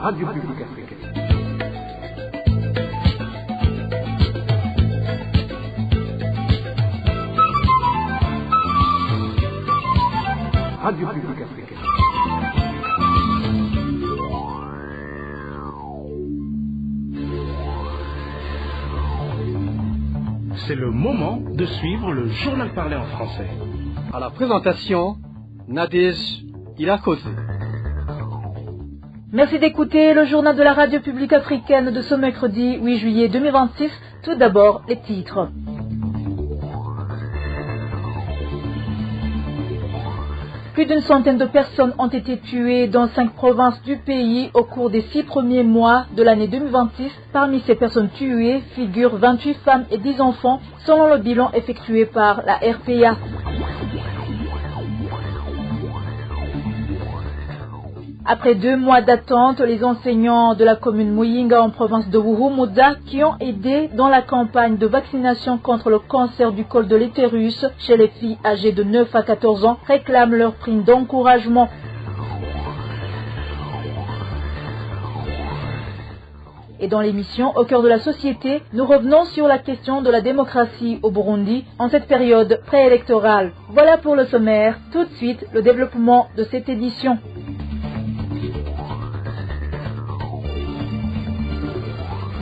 Radio Publique Africaine. Radio Publique Africaine. C'est le moment de suivre le journal parlé en français. À la présentation, Nadège Ilakose. Merci d'écouter le journal de la radio publique africaine de ce mercredi 8 juillet 2026. Tout d'abord, les titres. Plus d'une centaine de personnes ont été tuées dans 5 provinces du pays au cours des 6 premiers mois de l'année 2026. Parmi ces personnes tuées figurent 28 femmes et 10 enfants, selon le bilan effectué par la RPA. Après 2 mois d'attente, les enseignants de la commune Muyinga en province de Wuhumuza, qui ont aidé dans la campagne de vaccination contre le cancer du col de l'utérus chez les filles âgées de 9 à 14 ans, réclament leur prime d'encouragement. Et dans l'émission Au cœur de la société, nous revenons sur la question de la démocratie au Burundi en cette période préélectorale. Voilà pour le sommaire. Tout de suite, le développement de cette édition.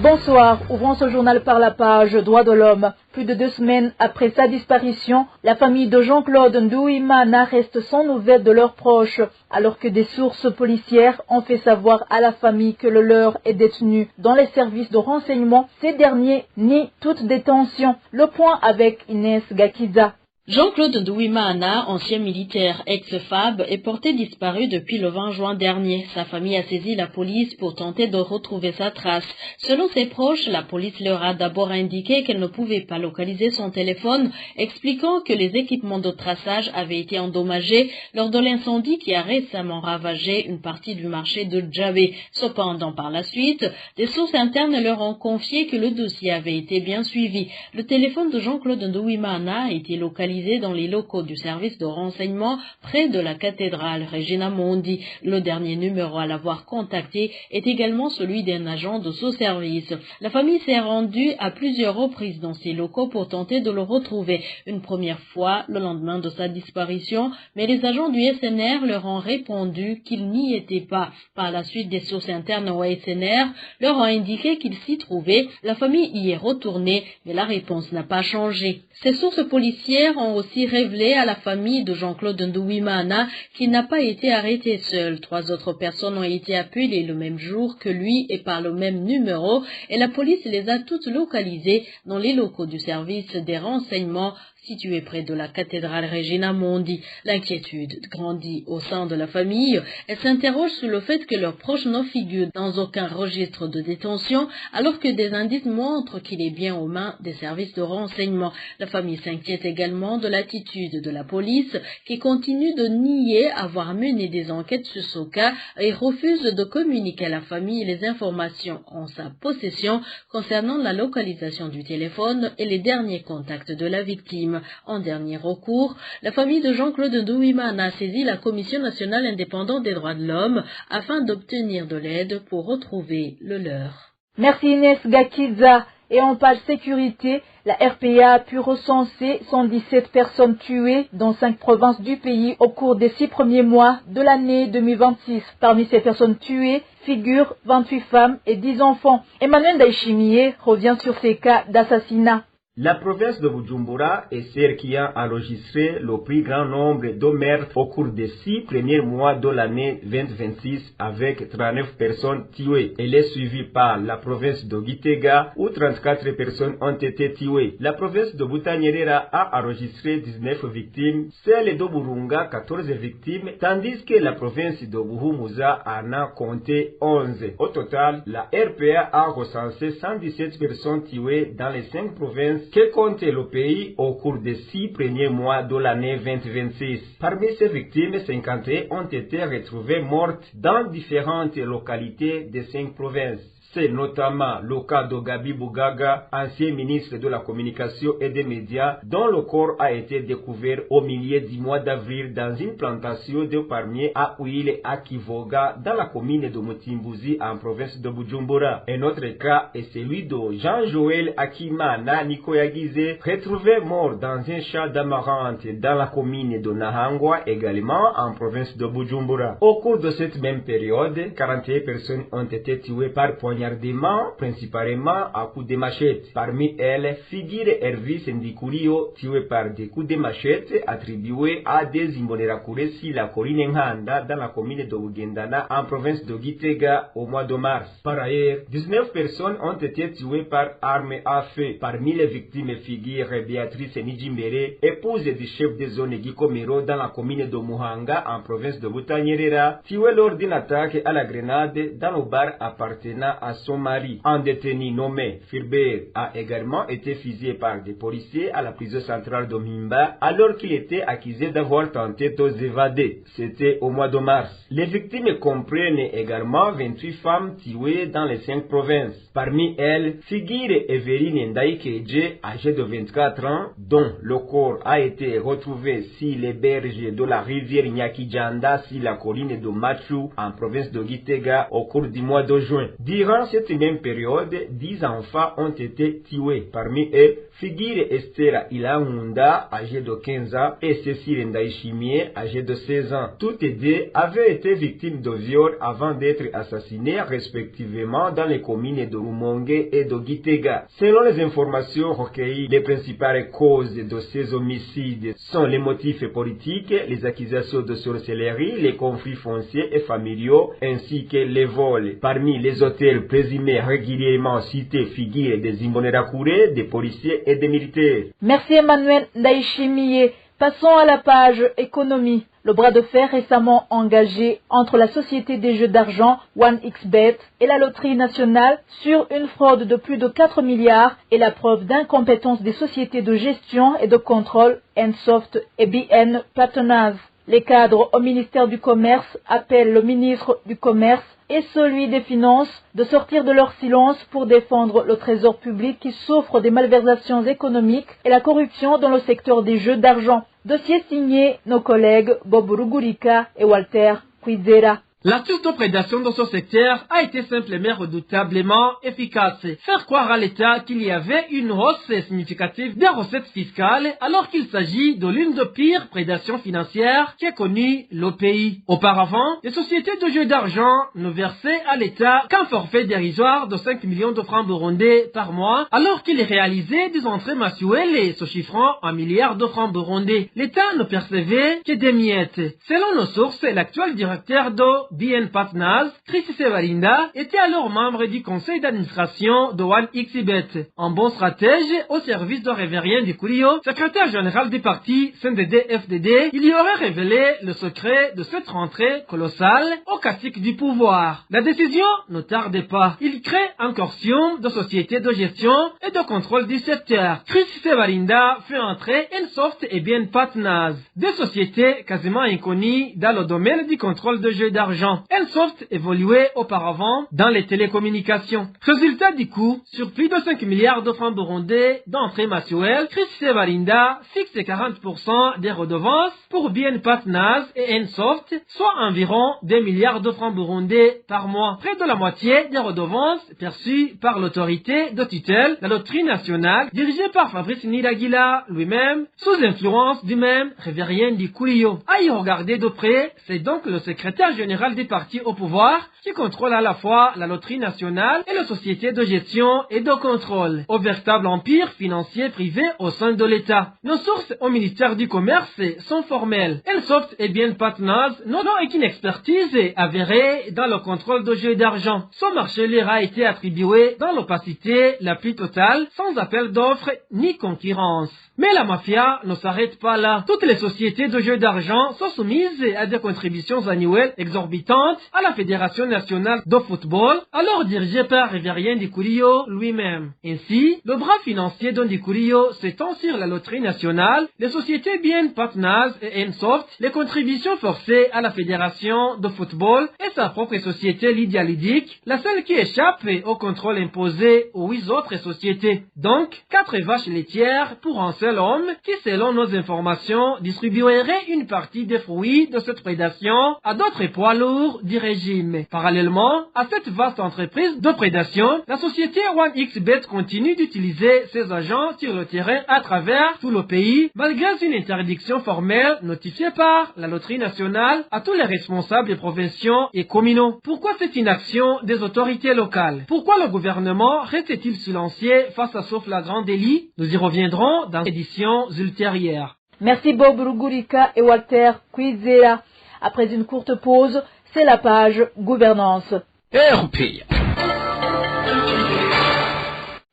Bonsoir, ouvrons ce journal par la page Droits de l'homme. Plus de 2 semaines après sa disparition, la famille de Jean-Claude Nduwimana reste sans nouvelles de leurs proches, alors que des sources policières ont fait savoir à la famille que le leur est détenu dans les services de renseignement. Ces derniers nient toute détention. Le point avec Inès Gakiza. Jean-Claude Nduwimana, ancien militaire ex-FAB, est porté disparu depuis le 20 juin dernier. Sa famille a saisi la police pour tenter de retrouver sa trace. Selon ses proches, la police leur a d'abord indiqué qu'elle ne pouvait pas localiser son téléphone, expliquant que les équipements de traçage avaient été endommagés lors de l'incendie qui a récemment ravagé une partie du marché de Djabé. Cependant, par la suite, des sources internes leur ont confié que le dossier avait été bien suivi. Le téléphone de Jean-Claude Nduwimana a été localisé dans les locaux du service de renseignement près de la cathédrale Regina Mundi. Le dernier numéro à l'avoir contacté est également celui d'un agent de ce service. La famille s'est rendue à plusieurs reprises dans ces locaux pour tenter de le retrouver. Une première fois le lendemain de sa disparition, mais les agents du SNR leur ont répondu qu'ils n'y étaient pas. Par la suite, des sources internes au SNR leur ont indiqué qu'ils s'y trouvaient. La famille y est retournée, mais la réponse n'a pas changé. Ces sources policières ont aussi révélé à la famille de Jean-Claude Nduwimana qu'il n'a pas été arrêté seul. 3 autres personnes ont été appelées le même jour que lui et par le même numéro, et la police les a toutes localisées dans les locaux du service des renseignements situé près de la cathédrale Regina Mundi. L'inquiétude grandit au sein de la famille. Elle s'interroge sur le fait que leurs proches ne figurent dans aucun registre de détention, alors que des indices montrent qu'il est bien aux mains des services de renseignement. La famille s'inquiète également de l'attitude de la police, qui continue de nier avoir mené des enquêtes sur ce cas et refuse de communiquer à la famille les informations en sa possession concernant la localisation du téléphone et les derniers contacts de la victime. En dernier recours, la famille de Jean-Claude Nduwimana a saisi la Commission nationale indépendante des droits de l'homme afin d'obtenir de l'aide pour retrouver le leur. Merci Inès Gakiza. Et en page sécurité, la RPA a pu recenser 117 personnes tuées dans 5 provinces du pays au cours des 6 premiers mois de l'année 2026. Parmi ces personnes tuées figurent 28 femmes et 10 enfants. Emmanuel Daishimiye revient sur ces cas d'assassinat. La province de Bujumbura est celle qui a enregistré le plus grand nombre de meurtres au cours des 6 premiers mois de l'année 2026 avec 39 personnes tuées. Elle est suivie par la province de Gitega où 34 personnes ont été tuées. La province de Butanyerera a enregistré 19 victimes, celle de Burunga 14 victimes, tandis que la province de Buhumuza en a compté 11. Au total, la RPA a recensé 117 personnes tuées dans les 5 provinces que compte le pays au cours des 6 premiers mois de l'année 2026. Parmi ces victimes, 51 ont été retrouvées mortes dans différentes localités des 5 provinces. C'est notamment le cas de Gabi Bougaga, ancien ministre de la Communication et des Médias, dont le corps a été découvert au milieu du mois d'avril dans une plantation de palmiers à huile à Kivoga, dans la commune de Mutimbuzi, en province de Bujumbura. Un autre cas est celui de Jean-Joël Akimana Nikoyagize, retrouvé mort dans un champ d'amarante dans la commune de Nahangwa, également en province de Bujumbura. Au cours de cette même période, 41 personnes ont été tuées par poignardement, principalement à coups de machette. Parmi elles, figure Hervis Ndikurio, tué par des coups de machette attribués à des Imbonerakure sur la colline Nhanda dans la commune de Bugendana en province de Gitega au mois de mars. Par ailleurs, 19 personnes ont été tuées par arme à feu. Parmi les victimes figure Béatrice Nijimbere, épouse du chef de zone Gikomero dans la commune de Muhanga en province de Butanyerera, tuée lors d'une attaque à la grenade dans le bar appartenant à son mari. Un détenu nommé Filbert a également été fusillé par des policiers à la prison centrale de Mimba alors qu'il était accusé d'avoir tenté de s'évader. C'était au mois de mars. Les victimes comprennent également 28 femmes tuées dans les 5 provinces. Parmi elles, figure Evelyne Ndaikeje, âgée de 24 ans, dont le corps a été retrouvé sur les berges de la rivière Nyakijanda sur la colline de Machu en province de Gitega au cours du mois de juin. Durant cette même période, 10 enfants ont été tués. Parmi eux, figure Esther Ilahunda, âgée de 15 ans, et Cécile Ndaishimie, âgée de 16 ans. Toutes les deux avaient été victimes de viols avant d'être assassinées respectivement dans les communes de Rumongue et de Gitega. Selon les informations recueillies, les principales causes de ces homicides sont les motifs politiques, les accusations de sorcellerie, les conflits fonciers et familiaux, ainsi que les vols. Parmi les auteurs présumés régulièrement cités figurent des Imbonerakure, des policiers et des militaires. Merci Emmanuel Ndaishimiye. Passons à la page économie. Le bras de fer récemment engagé entre la société des jeux d'argent OneXBet et la loterie nationale sur une fraude de plus de 4 milliards est la preuve d'incompétence des sociétés de gestion et de contrôle Ensoft et BN Partners. Les cadres au ministère du Commerce appellent le ministre du Commerce et celui des Finances de sortir de leur silence pour défendre le trésor public qui souffre des malversations économiques et la corruption dans le secteur des jeux d'argent. Dossier signé nos collègues Bob Rugurika et Walter Kwizera. L'astuce de prédation dans ce secteur a été simplement redoutablement efficace. Faire croire à l'État qu'il y avait une hausse significative des recettes fiscales alors qu'il s'agit de l'une des pires prédations financières qu'ait connue le pays. Auparavant, les sociétés de jeux d'argent ne versaient à l'État qu'un forfait dérisoire de 5 millions de francs burundais par mois alors qu'ils réalisaient des entrées mensuelles se chiffrant en milliards de francs burundais. L'État ne percevait que des miettes. Selon nos sources, l'actuel directeur de BN Partners, Chris Sevalinda, était alors membre du conseil d'administration de OneXBet. Un bon stratège au service de Révérien Ndikurio, secrétaire général du parti CNDD-FDD, il y aurait révélé le secret de cette rentrée colossale au cacique du pouvoir. La décision ne tardait pas. Il crée un consortium de sociétés de gestion et de contrôle du secteur. Chris Sevalinda fait entrer Ensoft et BN Partners, deux sociétés quasiment inconnues dans le domaine du contrôle de jeux d'argent. Ensoft évoluait auparavant dans les télécommunications. Résultat du coup, sur plus de 5 milliards de francs burundais d'entrée mensuelle, Chris Sevalinda fixe 40% des redevances pour BN Partners et Ensoft, soit environ 2 milliards de francs burundais par mois. Près de la moitié des redevances perçues par l'autorité de tutelle, la loterie nationale, dirigée par Fabrice Niragila lui-même, sous influence du même Révérien Ndikurio. À y regarder de près, c'est donc le secrétaire général des partis au pouvoir qui contrôle à la fois la loterie nationale et les sociétés de gestion et de contrôle, au véritable empire financier privé au sein de l'État. Nos sources au ministère du Commerce sont formelles. Ensoft et BN Partners n'ont aucune expertise avérée dans le contrôle de jeux d'argent. Son marché leur a été attribué dans l'opacité la plus totale, sans appel d'offres ni concurrence. Mais la mafia ne s'arrête pas là. Toutes les sociétés de jeux d'argent sont soumises à des contributions annuelles exorbitantes concomitante à la Fédération nationale de football, alors dirigée par Révérien Ndikurio lui-même. Ainsi, le bras financier de Ndikurio s'étend sur la loterie nationale, les sociétés BN Partners et Ensoft, les contributions forcées à la Fédération de football et sa propre société Lydia Lydic, la seule qui échappe au contrôle imposé aux 8 autres sociétés. Donc, 4 vaches laitières pour un seul homme qui, selon nos informations, distribuerait une partie des fruits de cette prédation à d'autres poids lourds du régime. Parallèlement à cette vaste entreprise de prédation, la société OneXBet continue d'utiliser ses agents sur le terrain à travers tout le pays, malgré une interdiction formelle notifiée par la Loterie nationale à tous les responsables provinciaux et communaux. Pourquoi cette inaction des autorités locales? Pourquoi le gouvernement reste-t-il silencieux face à ce flagrant délit? Nous y reviendrons dans éditions ultérieures. Merci Bob Rugurika et Walter Kwizera. Après une courte pause, c'est la page gouvernance. RPA.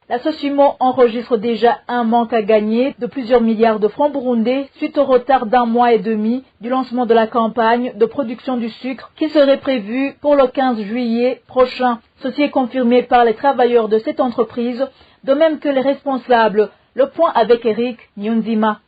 La Sosumo enregistre déjà un manque à gagner de plusieurs milliards de francs burundais suite au retard d'1 mois et demi du lancement de la campagne de production du sucre qui serait prévue pour le 15 juillet prochain. Ceci est confirmé par les travailleurs de cette entreprise, de même que les responsables. Le point avec Eric Nyunzima.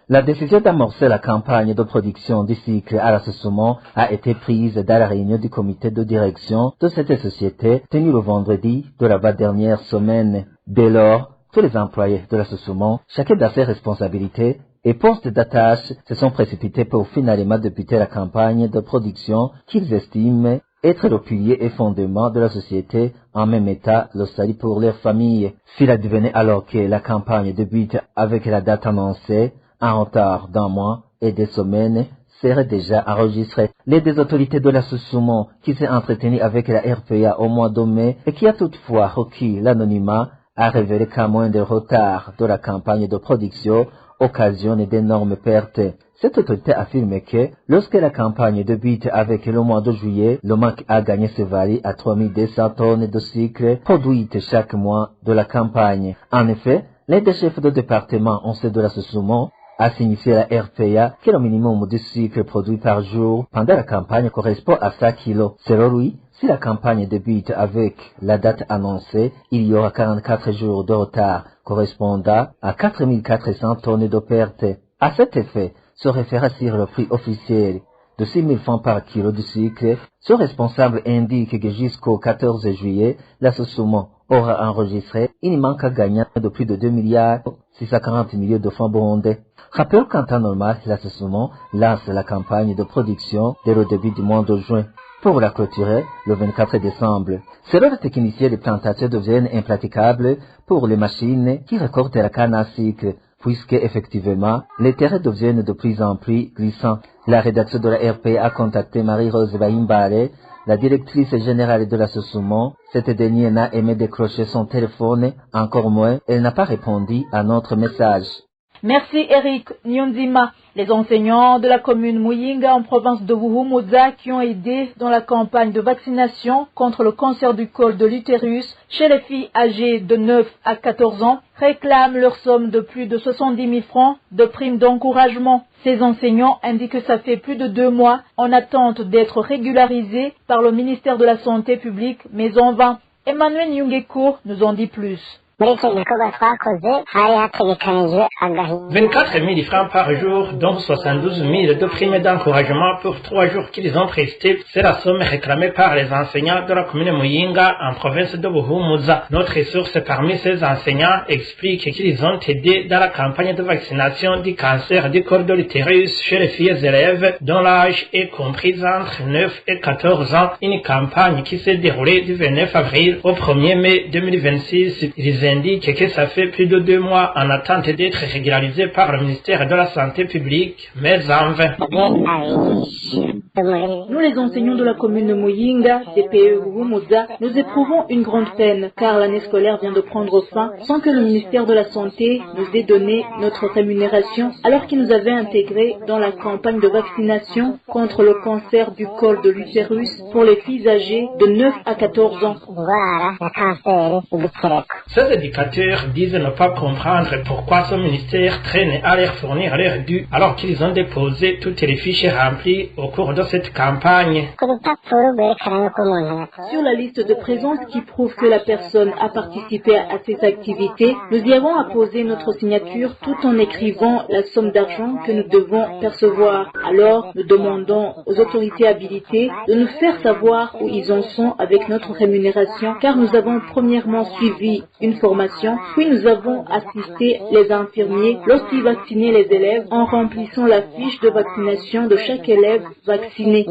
La décision d'amorcer la campagne de production du sucre à la Sosumo a été prise dans la réunion du comité de direction de cette société tenue le vendredi de la dernière semaine. Dès lors, tous les employés de la Sosumo, chacun dans ses responsabilités et postes d'attache, se sont précipités pour finalement débuter la campagne de production qu'ils estiment être le pilier et fondement de la société, en même état le salut pour leurs familles. S'il advenait alors que la campagne débute avec la date annoncée, un retard d'1 mois et des semaines serait déjà enregistré. Les deux autorités de la Sosumo qui s'est entretenue avec la RPA au mois de mai et qui a toutefois requis l'anonymat a révélé qu'un moins de retard de la campagne de production occasionne d'énormes pertes. Cette autorité affirme que lorsque la campagne débute avec le mois de juillet, le manque à gagner se varie à 3200 tonnes de sucre produites chaque mois de la campagne. En effet, les deux chefs de département en de la Sosumo a signifié à la RPA que le minimum de sucre produit par jour pendant la campagne correspond à 5 kilos. Selon lui, si la campagne débute avec la date annoncée, il y aura 44 jours de retard, correspondant à 4400 tonnes de pertes. À cet effet, se référant sur le prix officiel de 6 000 francs par kilo de sucre, ce responsable indique que jusqu'au 14 juillet, la Sosumo aura enregistré une manque à gagnant de plus de 2 milliards 640 millions de francs burundais. Rappelons qu'en temps normal, la Sosumo lance la campagne de production dès le début du mois de juin, pour la clôturer le 24 décembre. Selon les techniciens, les plantations deviennent impraticables pour les machines qui récoltent la canne à sucre, puisque effectivement, les terrains deviennent de plus en plus glissants. La rédaction de la RPA a contacté Marie-Rose Bahimbare, la directrice générale de la Sosumo. Cette dernière n'a aimé décrocher son téléphone, encore moins, elle n'a pas répondu à notre message. Merci Eric Nyonzima. Les enseignants de la commune Muyinga en province de Buhumuza qui ont aidé dans la campagne de vaccination contre le cancer du col de l'utérus chez les filles âgées de 9 à 14 ans réclament leur somme de plus de 70 000 francs de prime d'encouragement. Ces enseignants indiquent que ça fait plus de 2 mois en attente d'être régularisés par le ministère de la Santé publique, mais en vain. Emmanuel Nyungeko nous en dit plus. 24 000 francs par jour, dont 72 000 de primes d'encouragement pour 3 jours qu'ils ont prestés. C'est la somme réclamée par les enseignants de la commune Muyinga en province de Buhumuza. Notre source parmi ces enseignants explique qu'ils ont aidé dans la campagne de vaccination du cancer du col de l'utérus chez les filles élèves dont l'âge est compris entre 9 et 14 ans. Une campagne qui s'est déroulée du 29 avril au 1er mai 2026. Ils indique que ça fait plus de 2 mois en attente d'être régularisé par le ministère de la Santé publique, mais en vain. Nous, les enseignants de la commune de Muyinga, DPE Buhumuza, nous éprouvons une grande peine car l'année scolaire vient de prendre fin sans que le ministère de la Santé nous ait donné notre rémunération alors qu'il nous avait intégrés dans la campagne de vaccination contre le cancer du col de l'utérus pour les filles âgées de 9 à 14 ans. Ces éducateurs disent ne pas comprendre pourquoi ce ministère traîne à leur fournir leur dû alors qu'ils ont déposé toutes les fiches remplies au cours de de cette campagne. Sur la liste de présence qui prouve que la personne a participé à ces activités, nous y avons apposé notre signature tout en écrivant la somme d'argent que nous devons percevoir. Alors, nous demandons aux autorités habilitées de nous faire savoir où ils en sont avec notre rémunération, car nous avons premièrement suivi une formation, puis nous avons assisté les infirmiers lorsqu'ils vaccinaient les élèves en remplissant la fiche de vaccination de chaque élève vacciné.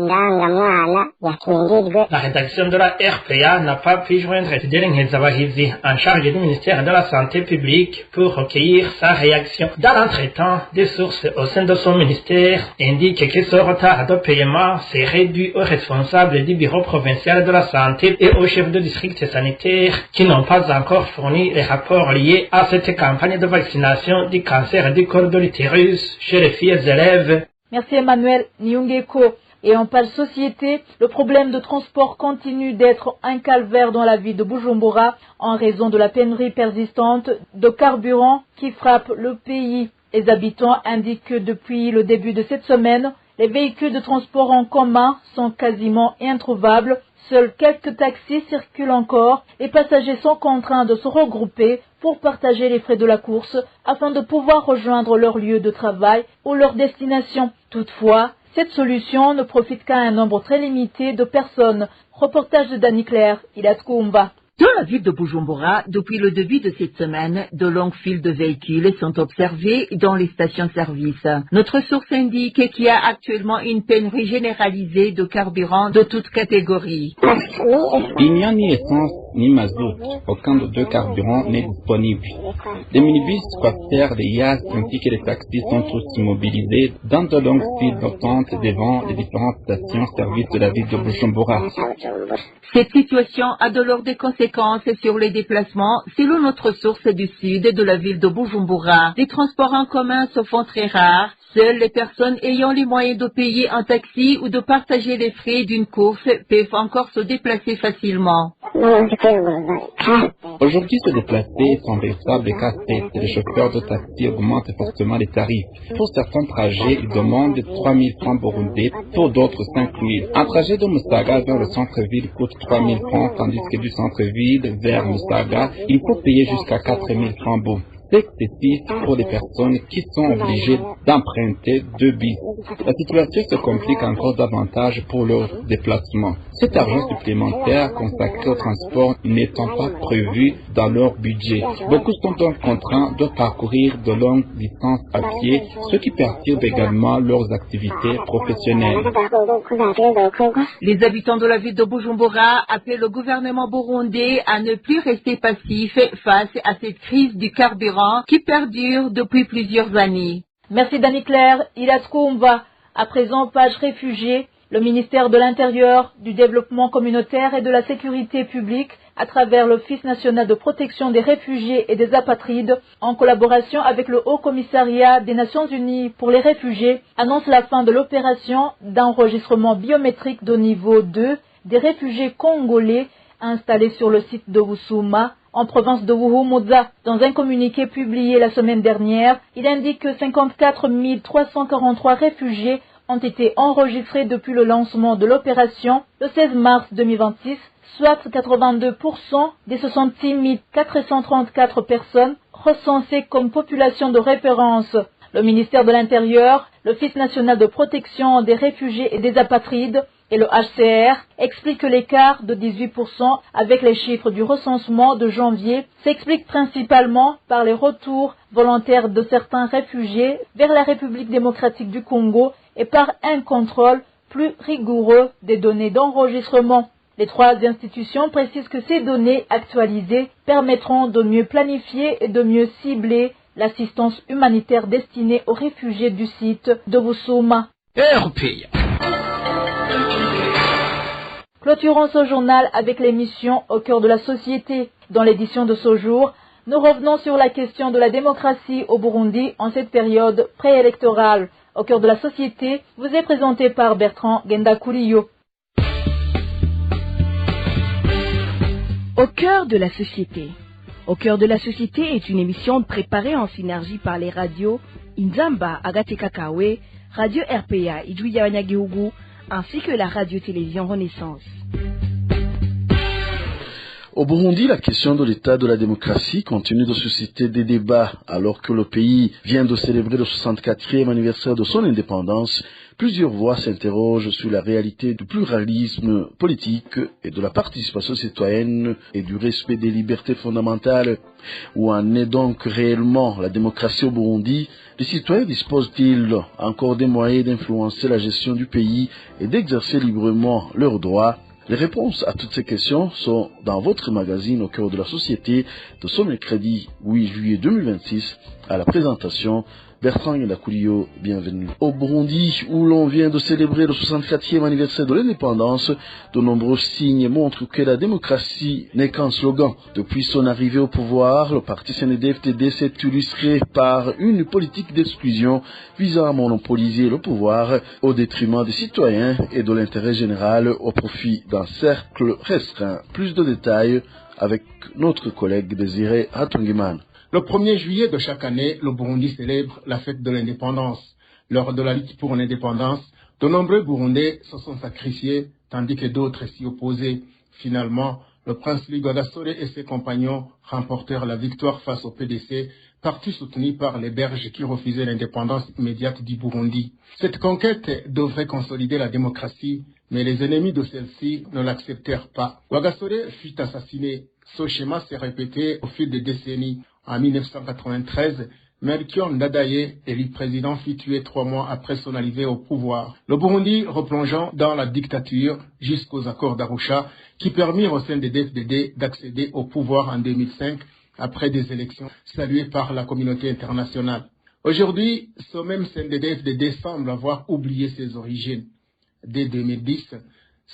La rédaction de la RPA n'a pas pu joindre Fidèle Nkezabahizi, en charge du ministère de la Santé publique, pour recueillir sa réaction. Dans l'entretemps, des sources au sein de son ministère indiquent que ce retard de paiement serait dû aux responsables du bureau provincial de la santé et aux chefs de district sanitaire qui n'ont pas encore fourni les rapports liés à cette campagne de vaccination du cancer du col de l'utérus chez les filles et élèves. Merci Emmanuel Nyungeko. Et en page société, le problème de transport continue d'être un calvaire dans la ville de Bujumbura en raison de la pénurie persistante de carburant qui frappe le pays. Les habitants indiquent que depuis le début de cette semaine, les véhicules de transport en commun sont quasiment introuvables. Seuls quelques taxis circulent encore. Les passagers sont contraints de se regrouper pour partager les frais de la course afin de pouvoir rejoindre leur lieu de travail ou leur destination. Toutefois, cette solution ne profite qu'à un nombre très limité de personnes. Reportage de Dani Claire, Ilatkoumba. Dans la ville de Bujumbura, depuis le début de cette semaine, de longues files de véhicules sont observées dans les stations-service. Notre source indique qu'il y a actuellement une pénurie généralisée de carburant de toutes catégories. Il n'y a ni essence ni mazout. Aucun de deux carburants n'est disponible. Les minibus, squatters, les yachts ainsi que les taxis sont tous immobilisés dans de longues files d'attente devant les différentes stations-service de la ville de Bujumbura. Cette situation a de lourdes conséquences sur les déplacements, selon notre source du sud de la ville de Bujumbura. Les transports en commun se font très rares. Seules les personnes ayant les moyens de payer un taxi ou de partager les frais d'une course peuvent encore se déplacer facilement. Aujourd'hui, se déplacer est un véritable casse-tête. Les chauffeurs de taxi augmentent fortement les tarifs. Pour certains trajets, ils demandent 3 000 francs burundais, pour d'autres 5 000. Un trajet de Musaga vers le centre-ville coûte 3 000 francs, tandis que du centre-ville vers Musaga, il faut payer jusqu'à 4 000 francs burundais. C'est excessif pour les personnes qui sont obligées d'emprunter 2 bus. La situation se complique encore davantage pour leurs déplacements. Cet argent supplémentaire consacré au transport n'étant pas prévu dans leur budget. Beaucoup sont donc contraints de parcourir de longues distances à pied, ce qui perturbe également leurs activités professionnelles. Les habitants de la ville de Bujumbura appellent le gouvernement burundais à ne plus rester passif face à cette crise du carburant qui perdure depuis plusieurs années. Merci Dani Claire, Ilatkoumba. À présent, page réfugiés. Le ministère de l'Intérieur, du Développement communautaire et de la Sécurité publique, à travers l'Office national de protection des réfugiés et des apatrides, en collaboration avec le Haut Commissariat des Nations Unies pour les réfugiés, annonce la fin de l'opération d'enregistrement biométrique de niveau 2 des réfugiés congolais installés sur le site de Wusuma, en province de Wuhumuza. Dans un communiqué publié la semaine dernière, il indique que 54 343 réfugiés ont été enregistrés depuis le lancement de l'opération le 16 mars 2026, soit 82% des 66 434 personnes recensées comme population de référence. Le ministère de l'Intérieur, l'Office national de protection des réfugiés et des apatrides et le HCR expliquent que l'écart de 18% avec les chiffres du recensement de janvier s'explique principalement par les retours volontaires de certains réfugiés vers la République démocratique du Congo et par un contrôle plus rigoureux des données d'enregistrement. Les 3 institutions précisent que ces données actualisées permettront de mieux planifier et de mieux cibler l'assistance humanitaire destinée aux réfugiés du site de Wusuma. RPA. Clôturons ce journal avec l'émission Au cœur de la société. Dans l'édition de ce jour, nous revenons sur la question de la démocratie au Burundi en cette période préélectorale. Au cœur de la société vous est présenté par Bertrand Gendakuriyo. Au cœur de la société. Au cœur de la société est une émission préparée en synergie par les radios Inzamba Agatekakawe, Radio RPA Ijuya Wanyagihugu, ainsi que la radio-télévision Renaissance. Au Burundi, la question de l'état de la démocratie continue de susciter des débats. Alors que le pays vient de célébrer le 64e anniversaire de son indépendance, plusieurs voix s'interrogent sur la réalité du pluralisme politique et de la participation citoyenne et du respect des libertés fondamentales. Où en est donc réellement la démocratie au Burundi? Les citoyens disposent-ils encore des moyens d'influencer la gestion du pays et d'exercer librement leurs droits? Les réponses à toutes ces questions sont dans votre magazine Au cœur de la société de ce mercredi 8 juillet 2026 à la présentation Bertrand Yendakulio, bienvenue. Au Burundi, où l'on vient de célébrer le 64e anniversaire de l'indépendance, de nombreux signes montrent que la démocratie n'est qu'un slogan. Depuis son arrivée au pouvoir, le parti CNDD-FDD s'est illustré par une politique d'exclusion visant à monopoliser le pouvoir au détriment des citoyens et de l'intérêt général au profit d'un cercle restreint. Plus de détails avec notre collègue Désiré Hatungiman. Le 1er juillet de chaque année, le Burundi célèbre la fête de l'indépendance. Lors de la lutte pour l'indépendance, de nombreux Burundais se sont sacrifiés, tandis que d'autres s'y opposaient. Finalement, le prince Louis Gasore et ses compagnons remportèrent la victoire face au PDC, parti soutenu par les Belges qui refusaient l'indépendance immédiate du Burundi. Cette conquête devrait consolider la démocratie, mais les ennemis de celle-ci ne l'acceptèrent pas. Gasore fut assassiné. Ce schéma s'est répété au fil des décennies. En 1993, Melchior Ndadaye, élu président, fut tué 3 mois après son arrivée au pouvoir. Le Burundi replongeant dans la dictature jusqu'aux accords d'Arusha qui permirent au CNDD-FDD d'accéder au pouvoir en 2005 après des élections saluées par la communauté internationale. Aujourd'hui, ce même CNDD-FDD semble avoir oublié ses origines. Dès 2010,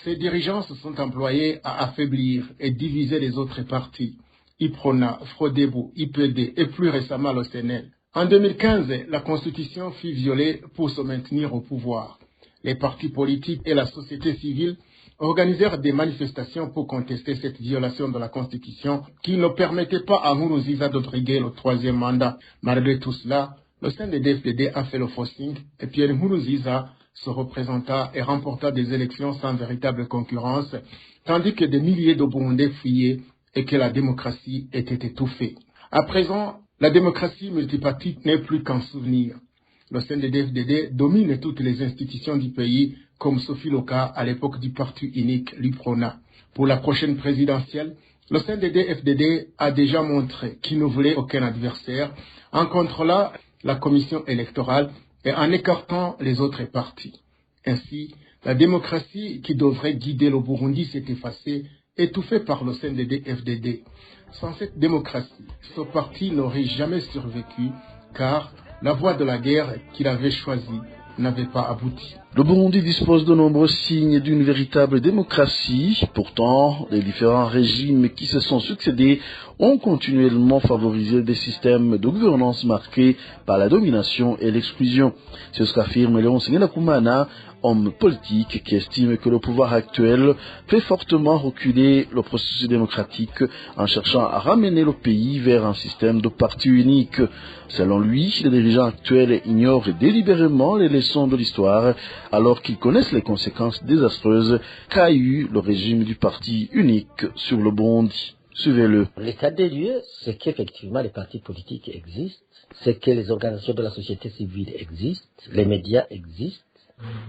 ses dirigeants se sont employés à affaiblir et diviser les autres partis. IPRONA, FRODEBO, IPD et plus récemment le CNL. En 2015, la Constitution fut violée pour se maintenir au pouvoir. Les partis politiques et la société civile organisèrent des manifestations pour contester cette violation de la Constitution qui ne permettait pas à Nkurunziza de briguer le 3e mandat. Malgré tout cela, le CNDD-FDD a fait le forcing et Pierre Nkurunziza se représenta et remporta des élections sans véritable concurrence, tandis que des milliers de Burundais fuyaient et que la démocratie était étouffée. À présent, la démocratie multipartite n'est plus qu'un souvenir. Le CNDD-FDD domine toutes les institutions du pays, comme ce fut le cas à l'époque du parti unique, l'UPRONA. Pour la prochaine présidentielle, le CNDD-FDD a déjà montré qu'il ne voulait aucun adversaire, en contrôlant la commission électorale et en écartant les autres partis. Ainsi, la démocratie qui devrait guider le Burundi s'est effacée, étouffé par le CNDD-FDD. Sans cette démocratie, ce parti n'aurait jamais survécu, car la voie de la guerre qu'il avait choisie n'avait pas abouti. Le Burundi dispose de nombreux signes d'une véritable démocratie. Pourtant, les différents régimes qui se sont succédés ont continuellement favorisé des systèmes de gouvernance marqués par la domination et l'exclusion. C'est ce qu'affirme Léon Sengenakumana, homme politique qui estime que le pouvoir actuel fait fortement reculer le processus démocratique en cherchant à ramener le pays vers un système de parti unique. Selon lui, les dirigeants actuels ignorent délibérément les leçons de l'histoire alors qu'ils connaissent les conséquences désastreuses qu'a eu le régime du parti unique sur le Burundi. Suivez-le. L'état des lieux, c'est qu'effectivement les partis politiques existent, c'est que les organisations de la société civile existent, les médias existent,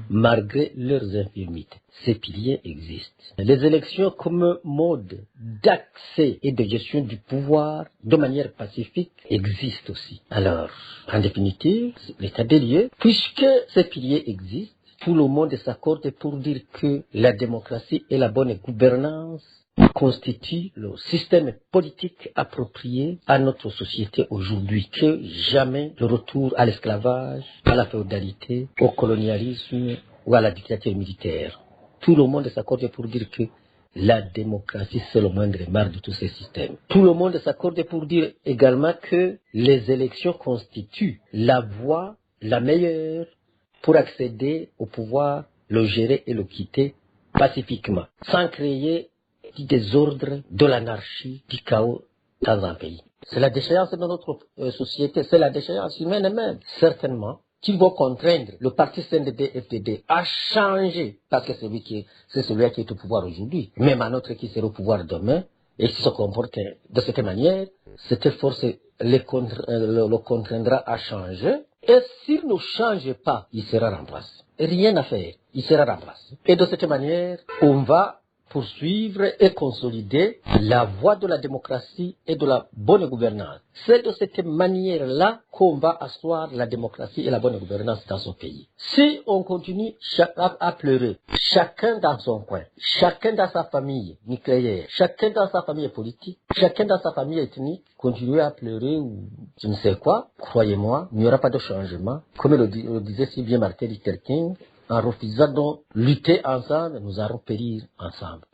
malgré leurs infirmités. Ces piliers existent. Les élections comme mode d'accès et de gestion du pouvoir de manière pacifique existent aussi. Alors, en définitive, l'état des lieux, puisque ces piliers existent, tout le monde s'accorde pour dire que la démocratie et la bonne gouvernance constituent le système politique approprié à notre société aujourd'hui, que jamais le retour à l'esclavage, à la féodalité, au colonialisme ou à la dictature militaire. Tout le monde s'accorde pour dire que la démocratie, c'est le moindre mal de tous ces systèmes. Tout le monde s'accorde pour dire également que les élections constituent la voie la meilleure pour accéder au pouvoir, le gérer et le quitter pacifiquement, sans créer du désordre, de l'anarchie, du chaos dans un pays. C'est la déchéance de notre société, c'est la déchéance humaine même. Certainement, qu'ils vont contraindre le parti CNDD-FDD à changer, parce que c'est celui qui est au pouvoir aujourd'hui, même un autre qui sera au pouvoir demain, et qui se comporte de cette manière, cette force le contraindra à changer, et s'il ne change pas, il sera remplacé. Rien à faire, il sera remplacé. Et de cette manière, on va poursuivre et consolider la voie de la démocratie et de la bonne gouvernance. C'est de cette manière-là qu'on va asseoir la démocratie et la bonne gouvernance dans son pays. Si on continue à pleurer, chacun dans son coin, chacun dans sa famille nucléaire, chacun dans sa famille politique, chacun dans sa famille ethnique, continuer à pleurer ou je ne sais quoi, croyez-moi, il n'y aura pas de changement. Comme le disait si bien Martin Luther King, en refusant de lutter ensemble, nous allons périr ensemble.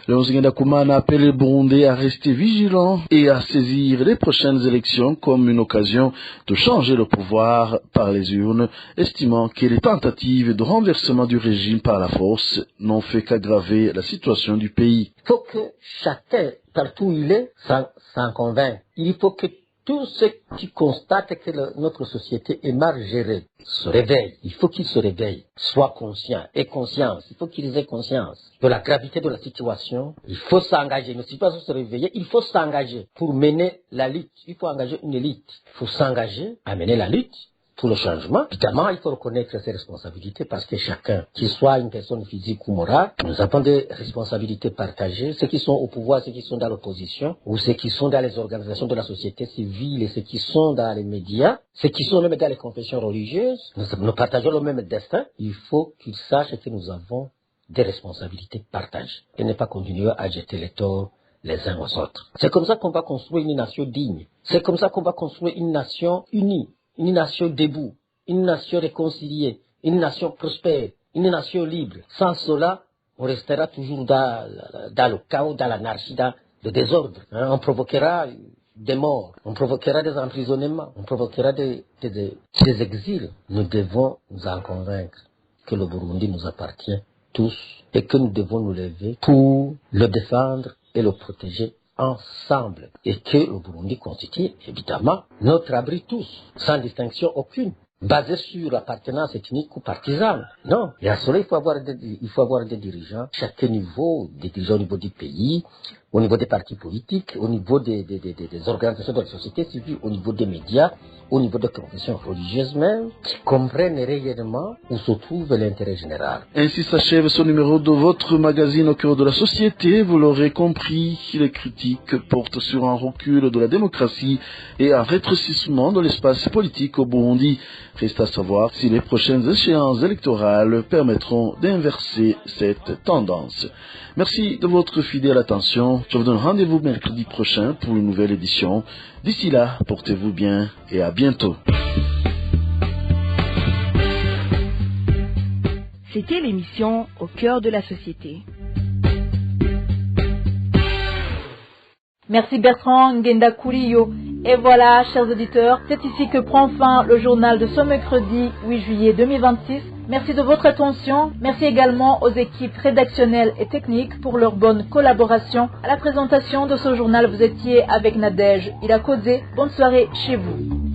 Le Nzingenda Kumana appelle les Burundais à rester vigilants et à saisir les prochaines élections comme une occasion de changer le pouvoir par les urnes, estimant que les tentatives de renversement du régime par la force n'ont fait qu'aggraver la situation du pays. Il faut que chacun, partout où il est, s'en convainc. Il faut que tous ceux qui constatent que notre société est mal gérée se réveillent. Il faut qu'ils se réveillent, soient conscients, aient conscience. Il faut qu'ils aient conscience de la gravité de la situation. Il faut s'engager. Ne suffit pas de se réveiller, il faut s'engager pour mener la lutte. Il faut engager une élite. Il faut s'engager à mener la lutte pour le changement. Évidemment, il faut reconnaître ses responsabilités parce que chacun, qu'il soit une personne physique ou morale, nous avons des responsabilités partagées. Ceux qui sont au pouvoir, ceux qui sont dans l'opposition, ou ceux qui sont dans les organisations de la société civile et ceux qui sont dans les médias, ceux qui sont même dans les confessions religieuses, nous partageons le même destin. Il faut qu'ils sachent que nous avons des responsabilités partagées et ne pas continuer à jeter les torts les uns aux autres. C'est comme ça qu'on va construire une nation digne. C'est comme ça qu'on va construire une nation unie. Une nation debout, une nation réconciliée, une nation prospère, une nation libre. Sans cela, on restera toujours dans le chaos, dans l'anarchie, dans le désordre. On provoquera des morts, on provoquera des emprisonnements, on provoquera des exils. Nous devons nous en convaincre que le Burundi nous appartient tous et que nous devons nous lever pour le défendre et le protéger ensemble, et que le Burundi constitue évidemment notre abri tous, sans distinction aucune, basé sur l'appartenance ethnique ou partisane. Non, et à cela il faut avoir des dirigeants, chaque niveau, des dirigeants au niveau du pays, au niveau des partis politiques, au niveau des organisations de la société civile, au niveau des médias, au niveau des confessions religieuses même, qui comprennent réellement où se trouve l'intérêt général. Ainsi s'achève ce numéro de votre magazine Au cœur de la société. Vous l'aurez compris, les critiques portent sur un recul de la démocratie et un rétrécissement de l'espace politique au Burundi. Reste à savoir si les prochaines échéances électorales permettront d'inverser cette tendance. Merci de votre fidèle attention. Je vous donne rendez-vous mercredi prochain pour une nouvelle édition. D'ici là, portez-vous bien et à bientôt. C'était l'émission Au cœur de la société. Merci Bertrand Ngenda Kuriyo. Et voilà, chers auditeurs, c'est ici que prend fin le journal de ce mercredi 8 juillet 2026. Merci de votre attention. Merci également aux équipes rédactionnelles et techniques pour leur bonne collaboration. À la présentation de ce journal, vous étiez avec Nadège Ilakodze. Bonne soirée chez vous.